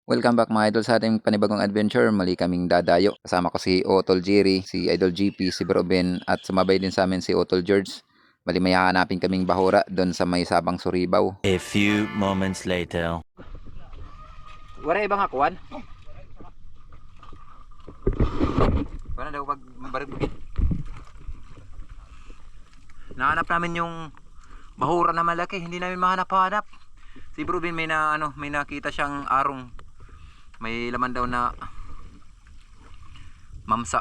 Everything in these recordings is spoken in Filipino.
Welcome back mga idol sa ating panibagong adventure. Mali kaming dadayo. Kasama ko si Otol Jerry, si Idol GP, si Bro Ben, at sumabay din sa amin si Otol George. Mali may hahanapin kaming bahura doon sa may Sabang Suribao. A few moments later. Wala ibang akuan? Wala daw pag mabaribugin. Nahanap namin yung bahura na malaki, hindi namin mahanap-hanap. Si Bro Ben may nakita siyang arong. May laman daw na mamsa.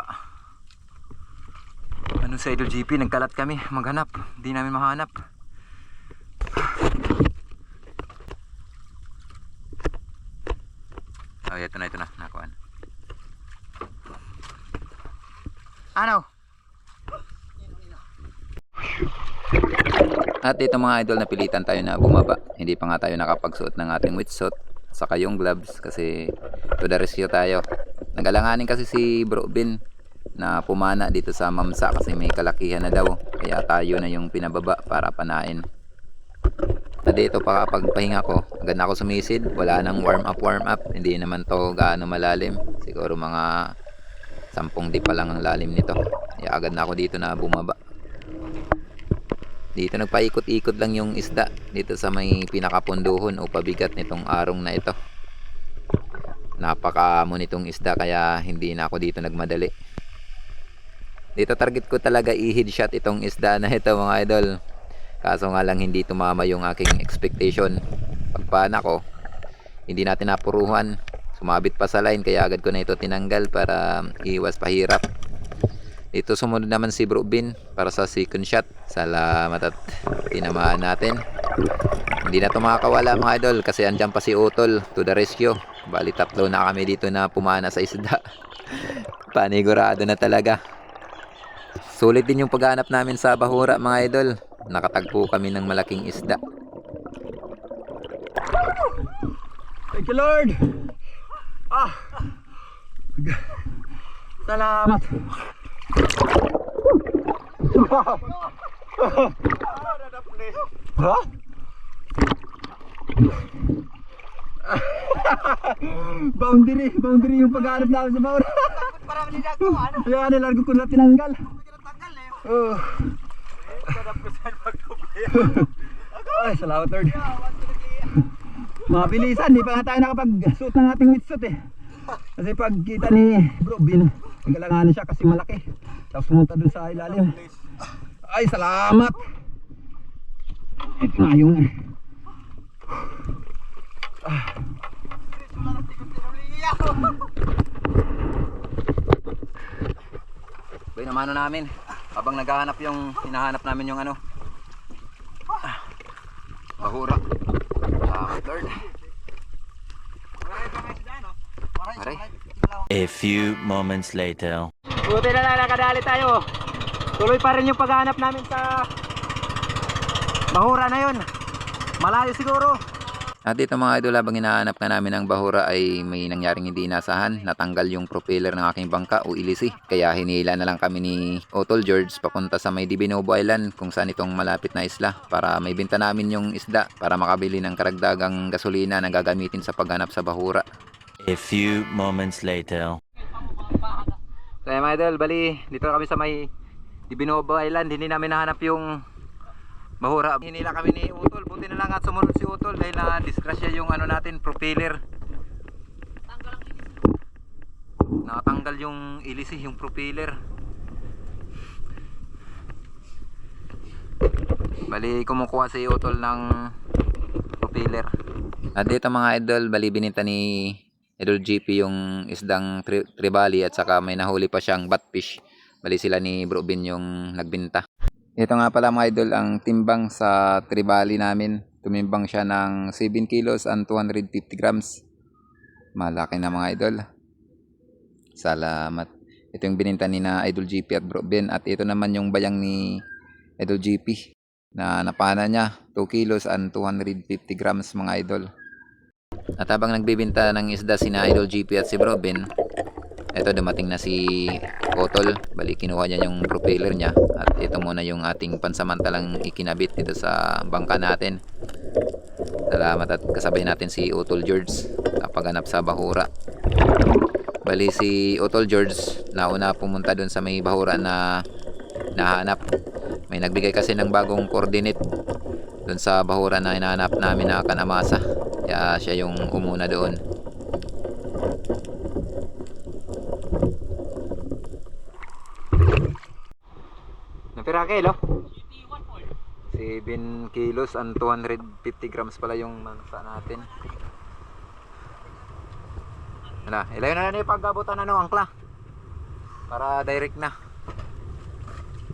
Ano sa Idol GP, nagkalat kami maghanap, hindi namin mahanap. Oh, ito na nakuan. Ano? At dito mga idol, napilitan tayo na bumaba. Hindi pa nga tayo nakapagsuot ng ating wetsuit saka yung gloves kasi to the rescue tayo. Nagalanganin kasi si Bro Ben na pumana dito sa mamsa kasi may kalakihan na daw, kaya tayo na yung pinababa para panain. Na dito pa pagpahinga ko, agad na ako sumisid. Wala nang warm up. Hindi naman to gaano malalim, siguro mga 10 di pa lang ang lalim nito, kaya agad na ako dito na bumaba. Dito nagpaikot-ikot lang yung isda dito sa may pinakapunduhon o pabigat nitong arong na ito. Napakaamo nitong isda kaya hindi na ako dito nagmadali. Dito target ko talaga i-headshot itong isda na ito mga idol. Kaso nga lang hindi tumama yung aking expectation. Pagpana ko, hindi natin napuruhan. Sumabit pa sa line kaya agad ko na ito tinanggal para iwas pahirap. Ito sumunod naman si Bro Ben para sa second shot. Salamat at tinamaan natin. Hindi na ito makakawala mga idol kasi andyan pa si Otol to the rescue. Bali tatlo na kami dito na pumana sa isda. Panigurado na talaga. Sulit din yung paghanap namin sa bahura mga idol. Nakatagpo kami ng malaking isda. Thank you Lord. Salamat. Ha? Boundary yung paghanap namin sa bahura. Parang nilago, ano? Kaya nilargo ko na tinanggal. Tinatanggal na yun. Oh. Ay, salamat Lord. Mabilisan, di pa nga tayo nakapag-suot ng ating wetsuit eh. Kasi pag kita ni Bro Ben, nagalanganin siya kasi malaki. Tapos pumunta dun sa ilalim. Ay, salamat. Ito nga yung Bay naman namin habang naghahanap yung hinahanap namin yung ano, bahura. Lord. Aray. A few moments later. Buti na lang nakadali tayo. Tuloy pa rin yung paghahanap namin sa bahura na yun. Malayo siguro. At dito mga idol, habang hinahanap ka namin ng bahura ay may nangyaring hindi inasahan. Natanggal yung propeller ng aking bangka o ilisi. Kaya hinila na lang kami ni Otol George papunta sa may Divinobo Island kung saan itong malapit na isla para may binta namin yung isda para makabili ng karagdagang gasolina na gagamitin sa paghanap sa bahura. A few moments later. So mga idol, bali dito kami sa may Divinobo Island. Hindi namin nahanap yung bahura. Hinila kami ni Utol. Buti na lang at sumunod si Utol dahil na disgrasya yung ano natin, propeller. Nakatanggal yung ilisi, yung propeller. Bali kumukuha si Utol ng propeller. At dito mga idol, bali bininta ni Idol GP yung isdang tribali at saka may nahuli pa siyang batfish. Bali sila ni Bro Ben yung nagbinta. Ito nga pala mga idol ang timbang sa tribali namin. Tumimbang siya ng 7 kilos and 250 grams. Malaki na mga idol. Salamat. Ito yung bininta ni na Idol GP at Bro Ben. At ito naman yung bayang ni Idol GP na napana niya 2 kilos and 250 grams mga idol. At habang nagbibinta ng isda si na Idol GP at si Bro Ben, ito dumating na si Otol. Bali kinuha niya yung propeller niya. At ito muna yung ating pansamantalang ikinabit dito sa bangka natin. Salamat at kasabay natin si Otol George. paghanap sa bahura. Bali si Utol George nauna pumunta dun sa may bahura na nahanap. May nagbigay kasi ng bagong coordinate dun sa bahura na hinahanap namin na Kanamasa, kaya siya yung umuna doon. Napira kilo? 7 kilos and 250 grams pala yung mansa natin. Wala, ilayo na lang yung paggabutan ano, angkla. Para direct na.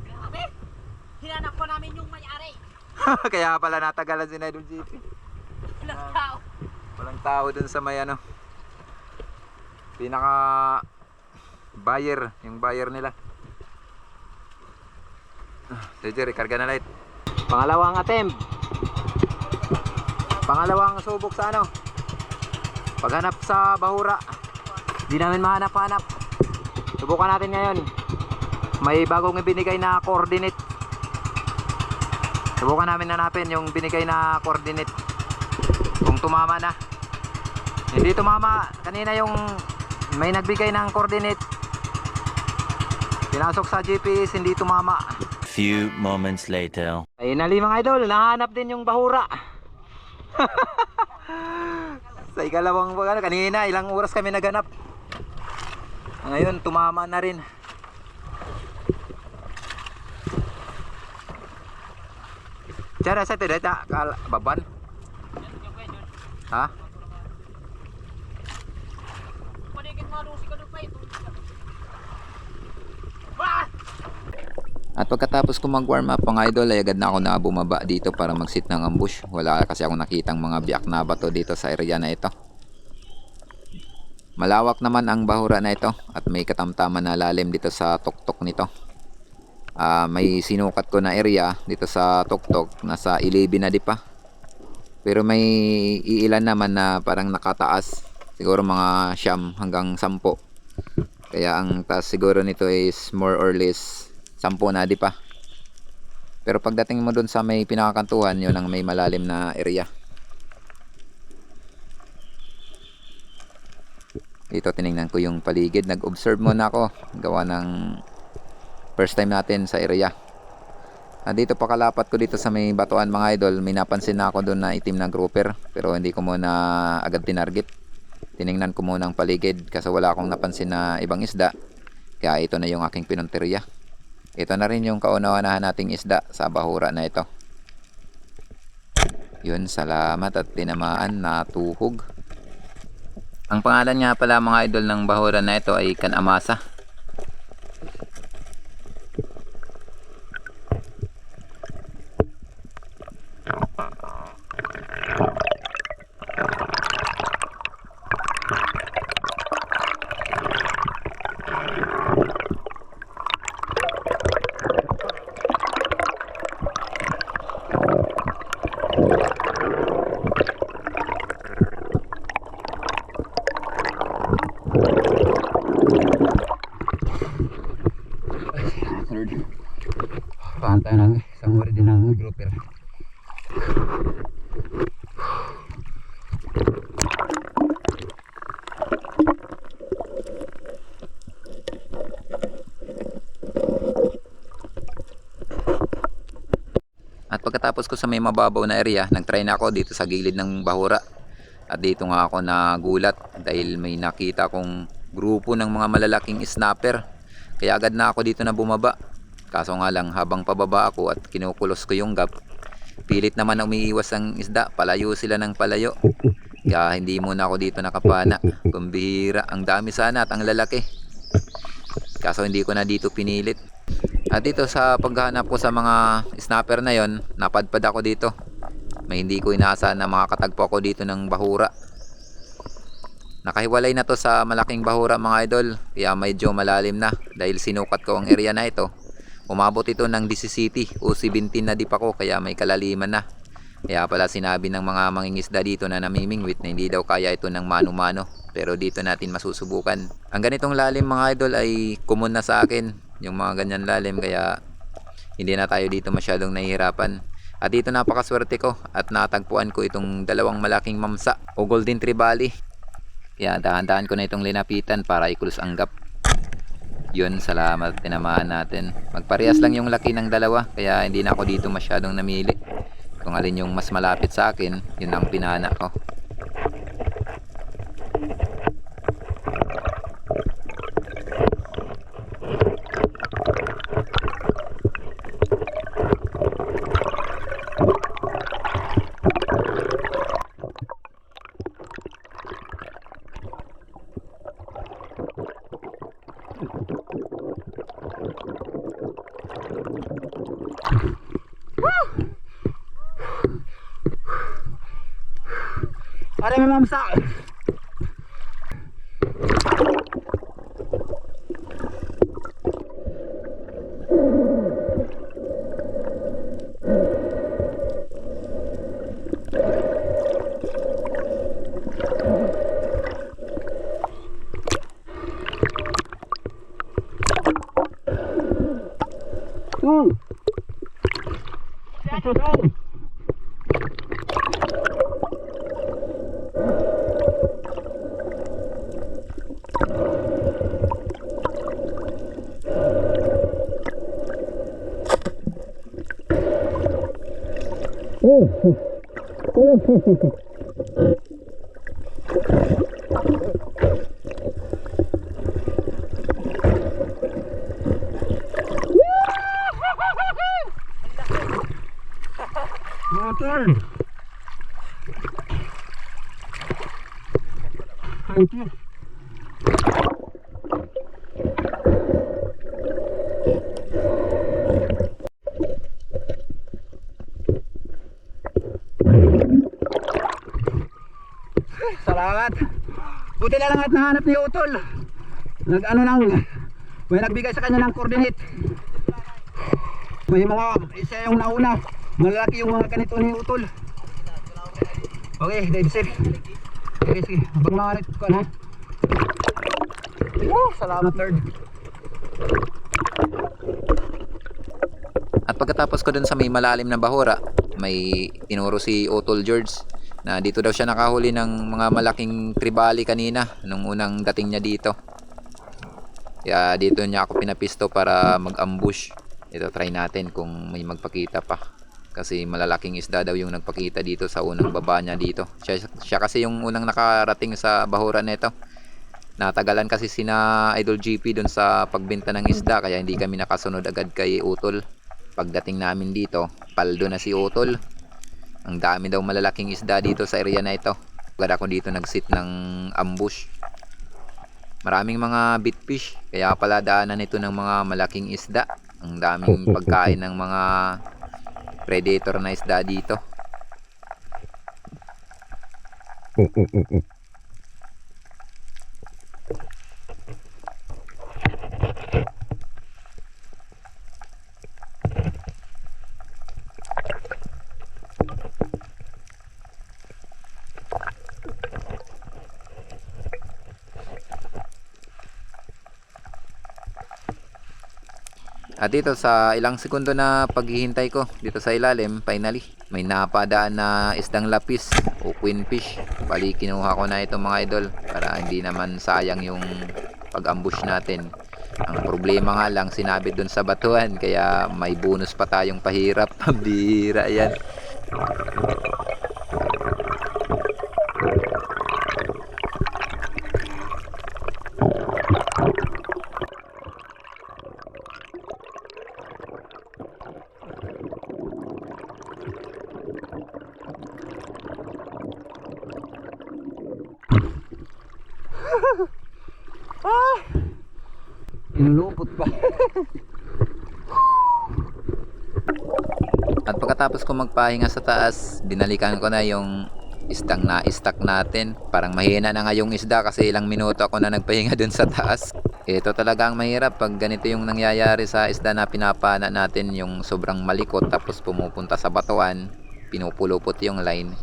Grabe! Hinanap ko namin yung may-ari. Kaya pala natagalan si Idol GP. Walang tao. Walang tao dun sa may ano, pinaka buyer, yung buyer nila. Sige, rekarga na light. Pangalawang attempt. Pangalawang subok sa ano, paghanap sa bahura. Di namin mahanap-hanap. Subukan natin ngayon. May bagong ibinigay na coordinate. Subukan namin hanapin yung binigay na coordinate. Kung tumama na. Hindi tumama. Kanina yung may nagbigay ng coordinate, pinasok sa GPS, hindi tumama. Few moments later. Ayun na mga idol, nahanap din yung bahura. Sa ikalawang ano, kanina ilang oras kami naganap. Ngayon tumama na rin. Cara sa tidak kal baban. Ha? At pagkatapos ko mag-warm up mga idol ay agad na ako na bumaba dito para mag-sit ng ambush. Wala kasi akong nakitang mga biyak na bato dito sa area na ito. Malawak naman ang bahura na ito at may katamtaman na lalim dito sa tuktok nito. May sinukat ko na area dito sa tuktok, nasa 11 na di pa. Pero may iilan naman na parang nakataas, siguro mga 9 hanggang 10. Kaya ang taas siguro nito is more or less 10 na di pa. Pero pagdating mo dun sa may pinakakantuhan, yun ang may malalim na area. Dito tiningnan ko yung paligid, nag-observe muna ako, gawa ng first time natin sa area. Dito pakalapat ko dito sa may batuan mga idol, may napansin na ako doon na itim na grouper, pero hindi ko muna agad tinarget. Tiningnan ko muna ang paligid kasi wala akong napansin na ibang isda, kaya ito na yung aking pinunteriya. Ito na rin yung kauna-unahan nating isda sa bahura na ito. Yun, salamat at tinamaan, natuhog. Ang pangalan nga pala mga idol ng bahura na ito ay Kanamasa. Pantay ng isang uri din ng grouper. At pagkatapos ko sa may mababaw na area, nagtry na ako dito sa gilid ng bahura. At dito nga ako nagulat dahil may nakita kong grupo ng mga malalaking snapper. Kaya agad na ako dito na bumaba. Kaso nga lang habang pababa ako at kinukulos ko yung gap, pilit naman na umiiwas ang isda, palayo sila ng palayo. Kaya hindi muna ako dito nakapana. Kumbihira, ang dami sana at ang lalaki. Kaso hindi ko na dito pinilit. At dito sa paghahanap ko sa mga snapper na yon, napadpad ako dito. May hindi ko inaasahan na makakatagpo ako dito ng bahura. Nakahiwalay na to sa malaking bahura mga idol, kaya medyo malalim na dahil sinukat ko ang area na ito. Umabot ito ng 17 o 17 na di pa ko, kaya may kalaliman na. Kaya pala sinabi ng mga mangingisda dito na namimingwit na hindi daw kaya ito ng mano-mano. Pero dito natin masusubukan. Ang ganitong lalim mga idol ay common na sa akin, yung mga ganyan lalim, kaya hindi na tayo dito masyadong nahihirapan. At dito napakaswerte ko at natagpuan ko itong dalawang malaking mamsa o golden trevally. Kaya dahan-dahan ko na itong linapitan para i-close ang gap. Yun, salamat, tinamaan natin. Magparehas lang yung laki ng dalawa, kaya hindi na ako dito masyadong namili. Kung alin yung mas malapit sa akin, yun ang pinana ko. Para may mamsa. Motor. Thank you. Salamat. Buti na lang at nahanap ni Utol. May nagbigay sa kanya ng coordinate. May mga isa yung nauna. Malalaki yung mga ganito ni Utol. Okay, Dave safe. Okay, sige. Habang makanit ko na. Salamat Lord. At pagkatapos ko dun sa may malalim na bahura, may tinuro si Utol George na dito daw siya nakahuli ng mga malaking tribali kanina nung unang dating niya dito. Kaya dito niya ako pinapisto para mag-ambush. Ito, try natin kung may magpakita pa. Kasi malalaking isda daw yung nagpakita dito sa unang baba niya dito. Siya kasi yung unang nakarating sa bahura nito. Natagalan kasi sina Idol GP dun sa pagbenta ng isda, kaya hindi kami nakasunod agad kay Utol. Pagdating namin dito, paldo na si Utol. Ang dami daw malalaking isda dito sa area na ito. Agad ako dito nagsit ng ambush. Maraming mga bitfish, kaya pala daanan nito ng mga malaking isda. Ang daming pagkain ng mga predator na isda dito. At dito sa ilang segundo na paghihintay ko dito sa ilalim, finally may napadaan na isdang lapis o queenfish. Bali kinuha ko na ito mga idol para hindi naman sayang yung pag-ambush natin. Ang problema nga lang sinabit dun sa batuhan, kaya may bonus pa tayong pahirap. Pambira yan. Inulupot pa. At pagkatapos ko magpahinga sa taas, binalikan ko na yung isdang na-stack natin. Parang mahina na nga yung isda kasi ilang minuto ako na nagpahinga dun sa taas. Ito talaga ang mahirap pag ganito yung nangyayari sa isda na pinapana natin, yung sobrang malikot tapos pumupunta sa batuan, pinupulupot yung line.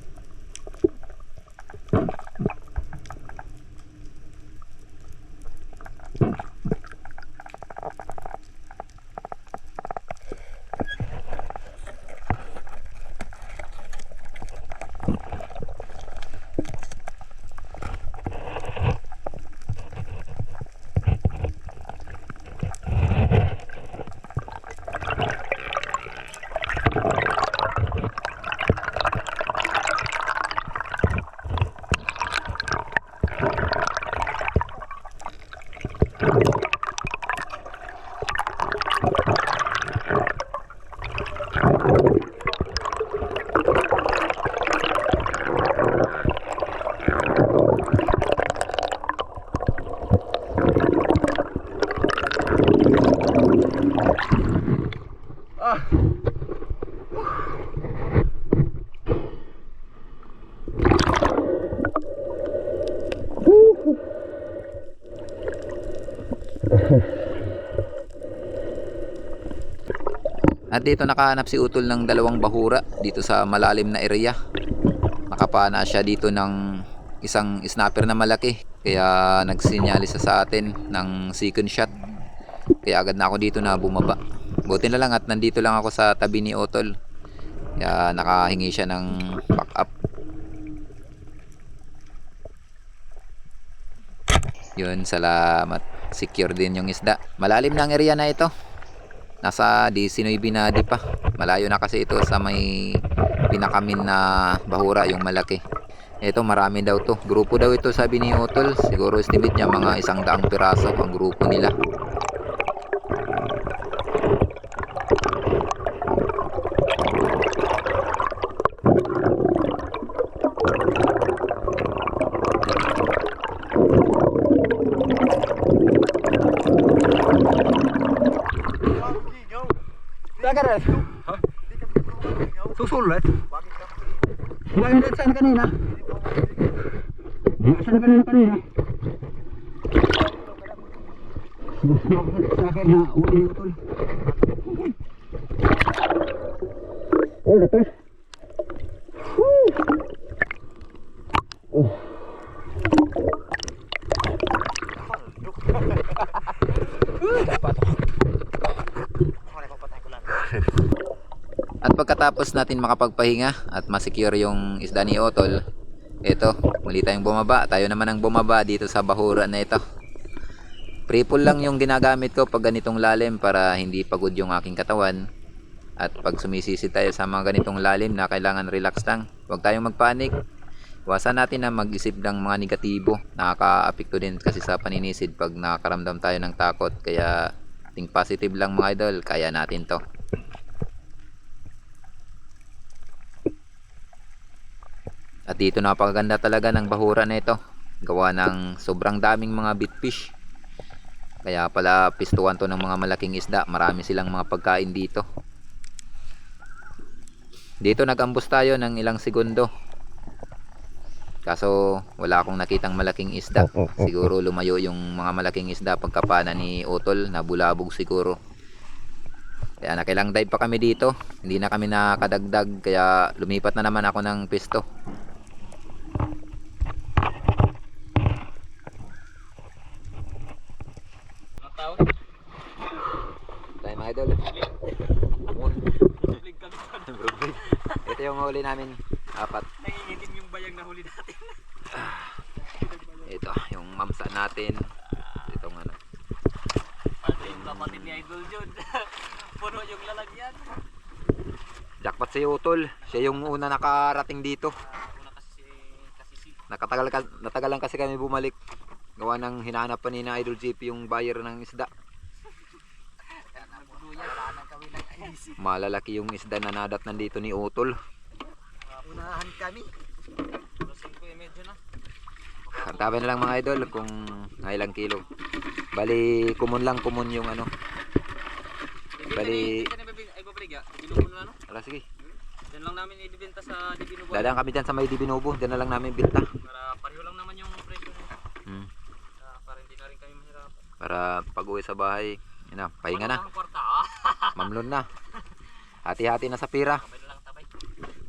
At dito nakahanap si Utol ng dalawang bahura dito sa malalim na area. Nakapana siya dito ng isang snapper na malaki. Kaya nagsinyalis sa atin ng second shot. Kaya agad na ako dito na bumaba. Buti na lang at nandito lang ako sa tabi ni Utol. Kaya nakahingi siya ng backup. Yun, salamat. Secure din yung isda. Malalim na ang area na ito. Nasa 19 na di pa. Malayo na kasi ito sa may pinakamin na bahura, yung malaki. Ito marami daw to. Grupo daw ito sabi ni Utol. Siguro estimate niya mga 100 piraso ang grupo nila. Tagaret. Susulit. Hindi ka saan kanina? Saan kanina? Sa akin na uli ni Utol. Oh, ito. At pagkatapos natin makapagpahinga at masecure yung isda ni Utol, ito, muli tayong bumaba. Tayo naman ang bumaba dito sa bahura na ito. Pre-pull lang yung ginagamit ko pag ganitong lalim para hindi pagod yung aking katawan. At pag sumisisid tayo sa mga ganitong lalim na kailangan relax lang, huwag tayong magpanik. Iwasan natin na mag-isip ng mga negatibo. Nakaka-apekto din kasi sa paninisid pag nakakaramdam tayo ng takot. Kaya think positive lang mga idol, kaya natin to. At dito napakaganda talaga ng bahura na ito. Gawa ng sobrang daming mga bitfish. Kaya pala pistuan to ng mga malaking isda. Marami silang mga pagkain dito. Dito nag-ambos tayo ng ilang segundo. Kaso wala akong nakitang malaking isda. Siguro lumayo yung mga malaking isda pagkapana ni Utol. Nabulabog siguro. Kaya nakilang dive pa kami dito. Hindi na kami nakadagdag. Kaya lumipat na naman ako ng pisto. Tayo mga idol. Ito yung huli namin. 4. Nangingitim yung bayang na huli natin. Ito yung mamsa natin. Itong ano. Pati yung kapatid ni Idol Jun. Puno yung lalagyan. Jackpot si Utol. Siya yung una nakarating dito. Una kasi si Natagalan kasi kami bumalik. Gawa ng hinahanap pa ni na Idol JP yung buyer ng isda. Malalaki yung isda na nadat nandito ni Utol. unahan kami. Lasing ko yung medyo na. Kantabi na lang mga idol kung ilang kilo. Bali, kumon yung ano. Bali, Ay pabriga, dibinubo na ano? ala sige. Diyan lang namin ibibenta sa dibinubo. Dadaan kami dyan sa may Dibinubo. Diyan na lang namin binta. Para pareho lang naman yung presyo niya. Para hindi na rin kami mahirapan. Para pag uwi sa bahay, yun na, pahinga na. Ang kwarta Mamlon na. Hati-hati na sa pira. Tabay na lang tabay.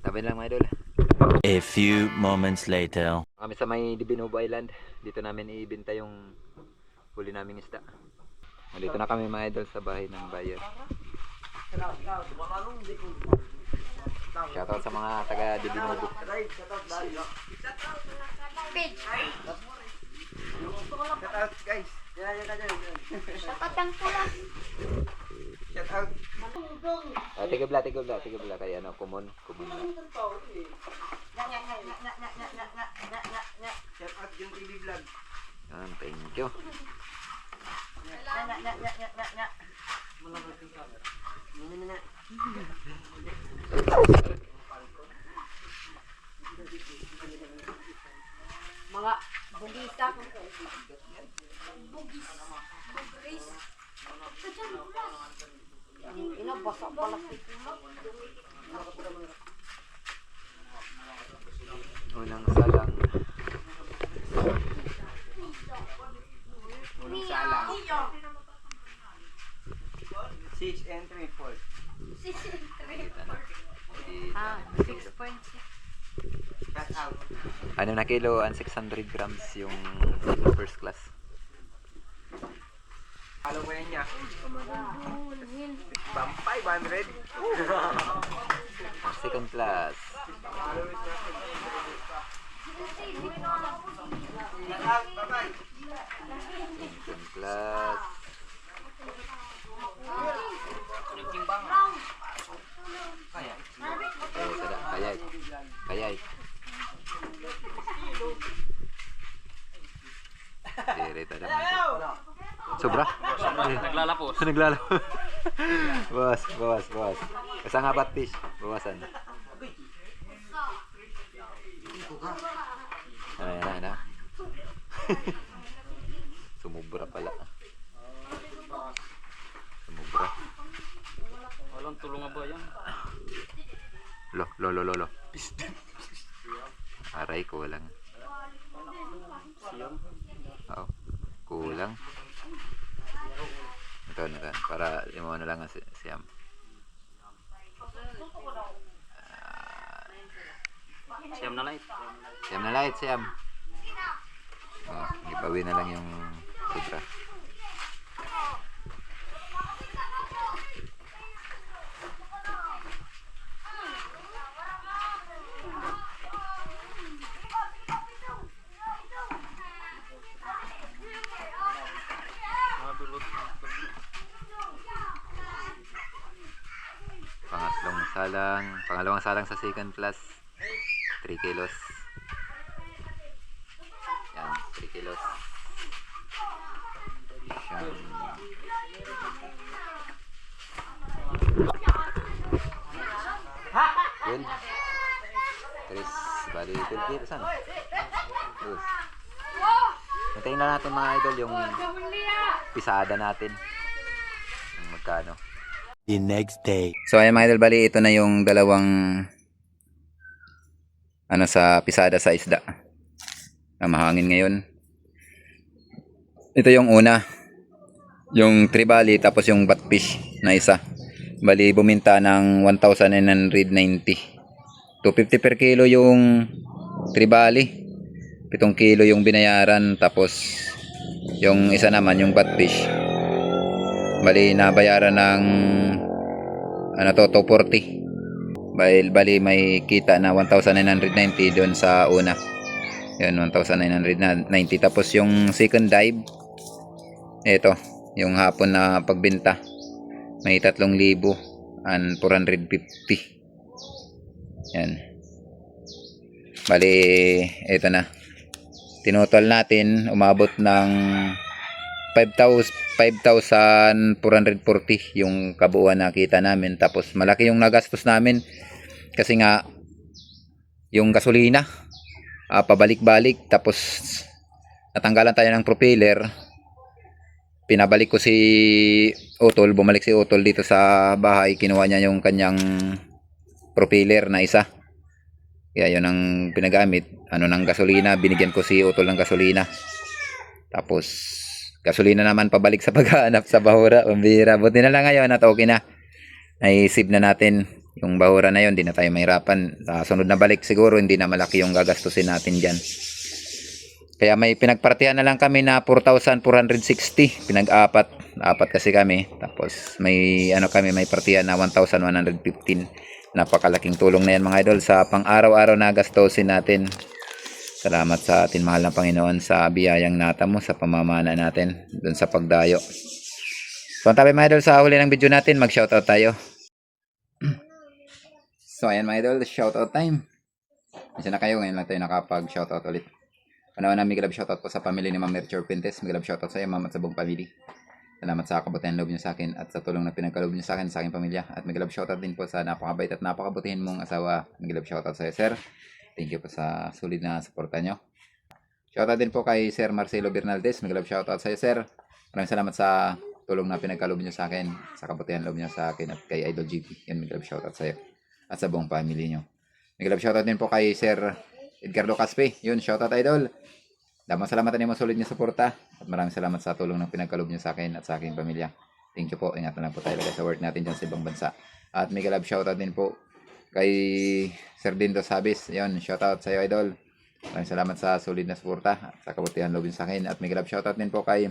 Tabi na lang mga idol. A few moments later. Kami sa may Dibinubo Island. Dito namin ibinta yung huli naming isda. Dito na kami mga idol sa bahay ng buyer. Shoutout sa mga taga Dibinubo. Shoutout guys. Kapatang pula. Shoutout. Tigabla kay ano, kumon na. Shoutout yung TV vlog. Yan, thank you. Mga bugista. Bugis. Kadyan pula. Ina basa pala sa pula. Unang salang. Unang salang. 6 and 3 4. 6 Ah, 6.6. Ano na kilo? 600 grams yung first class. Halo mo yan niya. Bam 500. Second class. Second class. Kayay. Kayay. Direta naman. Sobra? Naglalapos. Naglalapos. Bawas. Kasang nga batfish. Bawasan. Ayan. Sumubra pala. Sumubra. Walang tulong nga ba yan? Lo. Aray, kulang. Oo, kulang. Ito. Para limo na lang siyam. Siyam na light. Siyam na light, siyam. Oh, ipawi na lang yung sobra. Pangalawang salang sa second class. 3 kilos. Yan, 3 kilos. Yan. Yun. Chris, bali 12 kilos ano? Yun. Hintayin na natin mga idol yung pisada natin. Yung magkano. The next day. So ayan mga idol, bali ito na yung dalawang sa pisada sa isda na mahangin ngayon. Ito yung una, yung tribali, tapos yung batfish na isa. Bali buminta ng 1,990. 250 per kilo yung tribali, 7 kilo yung binayaran, tapos yung isa naman yung batfish, bali nabayaran ng 240. Bali may kita na 1,990 doon sa una. Yan, 1,990. Tapos yung second dive, ito yung hapon na pagbenta, may 3,450. Yan, bali ito na, tinutol natin, umabot ng 5,440 yung kabuuan na kita namin. Tapos malaki yung nagastos namin kasi nga yung gasolina, pabalik-balik, tapos natanggalan tayo ng propeller. Pinabalik ko si Utol, bumalik si Utol dito sa bahay, kinuha niya yung kanyang propeller na isa, kaya yun ang pinagamit ng gasolina. Binigyan ko si Utol ng gasolina, tapos gasolina naman pabalik sa paghahanap sa bahura. Pambira, buti na lang ngayon at okay na, naisip na natin yung bahura na yun, hindi na tayo mahirapan. Sa sunod na balik siguro hindi na malaki yung gagastusin natin dyan. Kaya may pinagpartihan na lang kami na 4,460, pinag-apat kasi kami. Tapos may kami, may partihan na 1,115. Napakalaking tulong na yan mga idol sa pang-araw-araw na gastusin natin. Salamat sa atin mahal na Panginoon sa biyayang natamo sa pamamana natin dun sa pagdayo. So ang tabi mga idol, sa huli ng video natin, mag-shoutout tayo. So ayan mga idol, shoutout time. Isa na kayo, ngayon lang tayo nakapag-shoutout ulit. Panawan na Migalab shoutout po sa family ni Ma'am Merchor Pintes. Migalab shoutout sa iyo, Ma'am, at sa buong family. Salamat sa kabutihan loob niyo sa akin at sa tulong na pinagkaloob niyo sa akin sa aking pamilya. At Migalab shoutout din po sa napakabait at napakabutihin mong asawa. Migalab shoutout sa iyo, sir. Thank you po sa solid na suporta nyo. Shoutout din po kay Sir Marcelo Bernaldez. Migalab shoutout sa iyo, sir. Maraming salamat sa tulong na pinagkaloob niyo sa akin, sa kabutihan loob niyo sa akin, at kay Idol GP. Yan, Migalab shoutout sa iyo at sa buong family nyo. Migalab shoutout din po kay Sir Edgardo Caspe. Yun, shoutout Idol. Damang salamat din mo solid niyo suporta. At maraming salamat sa tulong ng pinagkaloob niyo sa akin at sa aking pamilya. Thank you po. Ingat na lang po tayo sa work natin dyan sa ibang bansa. At mega love shoutout din po kay Sir Dindo Sabis. Yun, shoutout sa iyo, idol. Maraming salamat sa solid na suporta at sa kabutihan loob sa akin. At mega love shoutout din po kay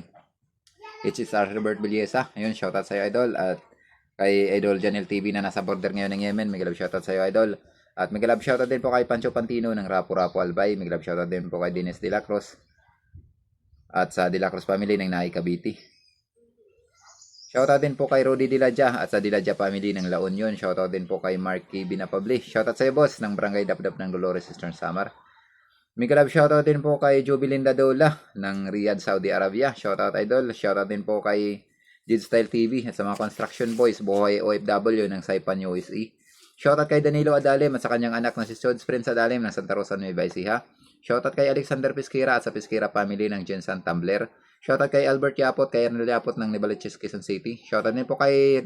HSR Robert Villesa. Ayun, shoutout sa iyo, idol. At kay Idol Janel TV na nasa border ngayon ng Yemen. Mega love shoutout sa iyo, idol. At mega love shoutout din po kay Pancho Pantino ng Rapu Rapu Albay. Mega love shoutout din po kay Dennis De La Cruz. At sa De La Cruz family ng Nahi Cavite. Shoutout din po kay Rudy Diladja at sa Diladja family ng La Union. Shoutout din po kay Marky Binapabli. Shoutout sa iyo, boss, ng Barangay Dapdap ng Dolores Eastern Samar. Mega love shoutout din po kay Jubilinda Dola ng Riyadh, Saudi Arabia. Shoutout, idol. Shoutout din po kay Style TV at sa mga construction boys, buhay OFW ng Saipan USE. Shoutout kay Danilo Adalim at sa kanyang anak na si Chods Prince Adalim ng Santa Rosa, Nueva Ecija. Shoutout kay Alexander Pisquera at sa Pisquera family ng Jensen Tumbler. Shoutout kay Albert Yapot, kay Ernel Yapot ng Nivaliches, Quezon City. Shoutout din po kay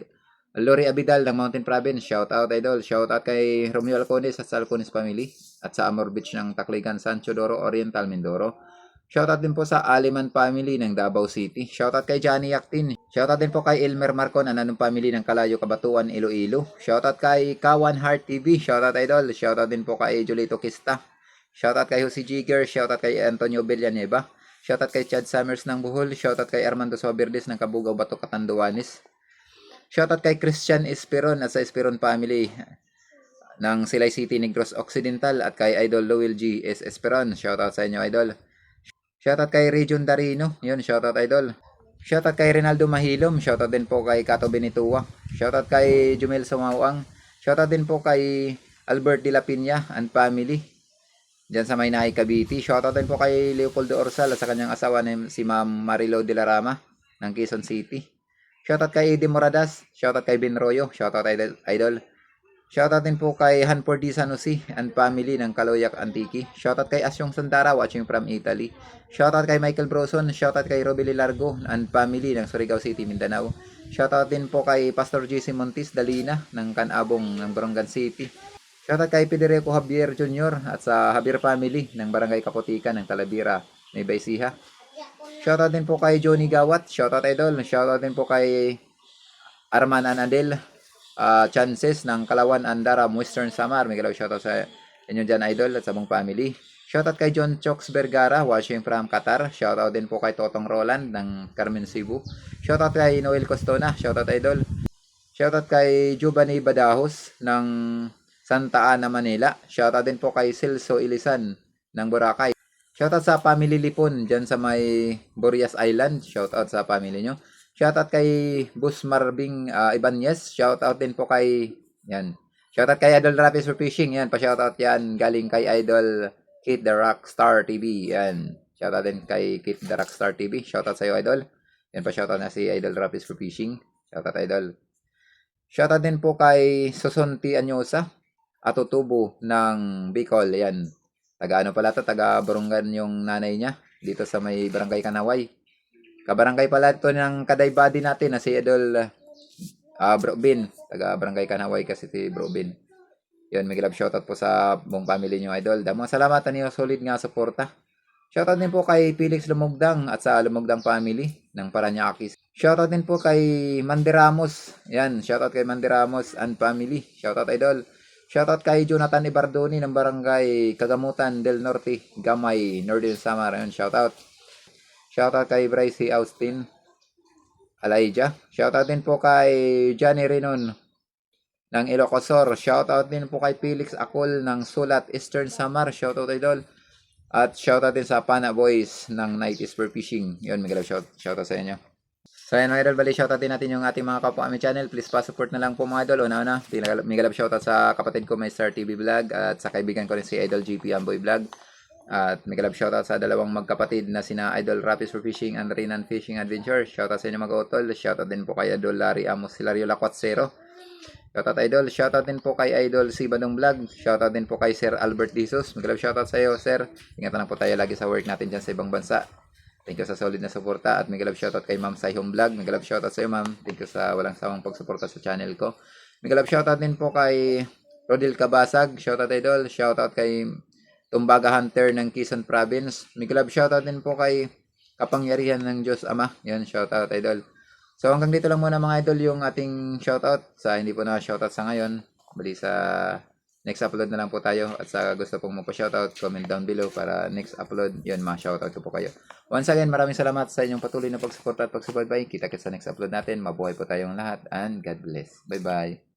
Lori Abidal ng Mountain Province. Shoutout, idol. Shoutout kay Romeo Alcones at sa Alcones family. At sa Amor Beach ng Tacligan, San Chodoro Oriental, Mindoro. Shoutout din po sa Aliman family ng Davao City. Shoutout kay Johnny Yaktin. Shoutout din po kay Elmer Marcon, ananong family ng Kalayo, Kabatuan, Iloilo. Shoutout kay Kawan Heart TV. Shoutout, idol. Shoutout din po kay Julito Kista. Shoutout kay Jose Jigger. Shoutout kay Antonio Villanueva. Shoutout kay Chad Summers ng Bohol. Shoutout kay Armando Soberdes ng Kabugaw, Bato, Catanduanes. Shoutout kay Christian Esperon at sa Esperon family ng Silay City, Negros Occidental. At kay Idol Lowell G. S. Esperon. Shoutout sa inyo, idol. Shoutout kay Region Darino. Yun, shoutout, idol. Shoutout kay Rinaldo Mahilom. Shoutout din po kay Kato Benitua. Shoutout kay Jumel Sumawang. Shoutout din po kay Albert De La Piña and family diyan sa may Nahi Cavite. Shoutout din po kay Leopoldo Orsal at sa kanyang asawa na si Ma'am Marilo De La Rama ng Quezon City. Shoutout kay Eddie Moradas. Shoutout kay Ben Royo. Shoutout, idol. Shoutout din po kay Hanford D. Sanusi and family ng Kaloyak, Antique. Shoutout kay Asyong Sandara watching from Italy. Shoutout kay Michael Broson. Shoutout kay Robili Largo and family ng Surigao City, Mindanao. Shoutout din po kay Pastor JC Montis Dalina ng Canabong ng Barangan City. Shoutout kay Federico Javier Jr. at sa Javier family ng Barangay Kaputikan ng Talavera, Nueva Ecija. Shoutout din po kay Johnny Gawat. Shoutout, idol. Shoutout din po kay Arman Anadel. Chances ng Kalawan, Andara, Western Samar. May galaw shoutout sa inyo dyan, idol, at sa mong family. Shoutout kay John Chokes Vergara watching from Qatar. Shoutout din po kay Totong Roland ng Carmen Cebu. Shoutout kay Noel Costona. Shoutout, idol. Shoutout kay Giovanni Badajos ng Santa Ana, Manila. Shoutout din po kay Celso Ilisan ng Boracay. Shoutout sa family Lipon dyan sa may Borias Island. Shoutout sa family nyo. Shoutout kay Bus Marving Ibanez. Shoutout din po kay yan. Shoutout kay Idol Rapis for Fishing. Yan, pa-shoutout yan galing kay Idol Kate the Rockstar TV. Yan. Shoutout din kay Kate the Rockstar TV. Shoutout sa iyo, idol. Yan, pa-shoutout na si Idol Rapis for Fishing. Shoutout, idol. Shoutout din po kay Sosonti Anyosa Atutubo ng Bicol. Yan. Taga ano pala to? Taga Burungan yung nanay niya. Dito sa may Barangay Kanaway. Kabarangay pala ito ng kadaybadi natin na si Idol Bro Bin. Taga Barangay Kanaway kasi si Bro Bin. Yun, may love shoutout po sa buong family nyo, idol. Damang salamat niyo, solid nga suporta. Shoutout din po kay Felix Lumugdang at sa Lumugdang family ng Paranaque. Shoutout din po kay Mandy Ramos. Yan, shoutout kay Mandy Ramos and family. Shoutout, idol. Shoutout kay Jonathan Ibardoni ng Barangay Kagamutan del Norte, Gamay, Northern Samar. Ayun, shoutout. Shoutout kay Bryce Austin Alaija. Shoutout din po kay Johnny Renon ng Ilocosor. Shoutout din po kay Felix Akol ng Sulat, Eastern Samar. Shoutout, idol. At shoutout din sa Pana Boys ng Night is for Fishing. Yun, may shoutout sa inyo. So ayun, mga idol, bali shoutout din natin yung ating mga kapwa kami channel. Please pa-support na lang po, mga idol. Una-una, may galap shoutout sa kapatid ko, may Star TV Vlog, at sa kaibigan ko rin si Idol GP Amboy Vlog. At may galap shoutout sa dalawang magkapatid na sina Idol Rapis for Fishing and Rinan Fishing Adventure. Shoutout sa inyo, mga utol. Shoutout din po kay Idol Larry Amos Hilario Lacuatsero. Shoutout, idol. Shoutout din po kay Idol si Badong Vlog. Shoutout din po kay Sir Albert Disos. May galap shoutout sa iyo, sir. Ingatan lang po tayo lagi sa work natin dyan sa ibang bansa. Thank you sa solid na suporta. At may galap shoutout kay Ma'am Sai Home Vlog. May galap shoutout sa iyo, ma'am. Thank you sa walang sawang pagsuporta sa channel ko. May galap shoutout din po kay Rodil Kabasag. Shoutout, idol. Shoutout kay Tumbaga Hunter ng Quezon Province. May galap shoutout din po kay Kapangyarihan ng Diyos Ama. Yan, shoutout, idol. So hanggang dito lang muna mga idol yung ating shoutout. Sa hindi po na shoutout sa ngayon. Bali sa next upload na lang po tayo. At sa gusto pong magpa-shoutout, comment down below para next upload, yun, ma-shoutout ko po kayo. Once again, maraming salamat sa inyong patuloy na pagsuporta at pagsubaybay. Kita-kits sa next upload natin. Mabuhay po tayong lahat and God bless. Bye-bye.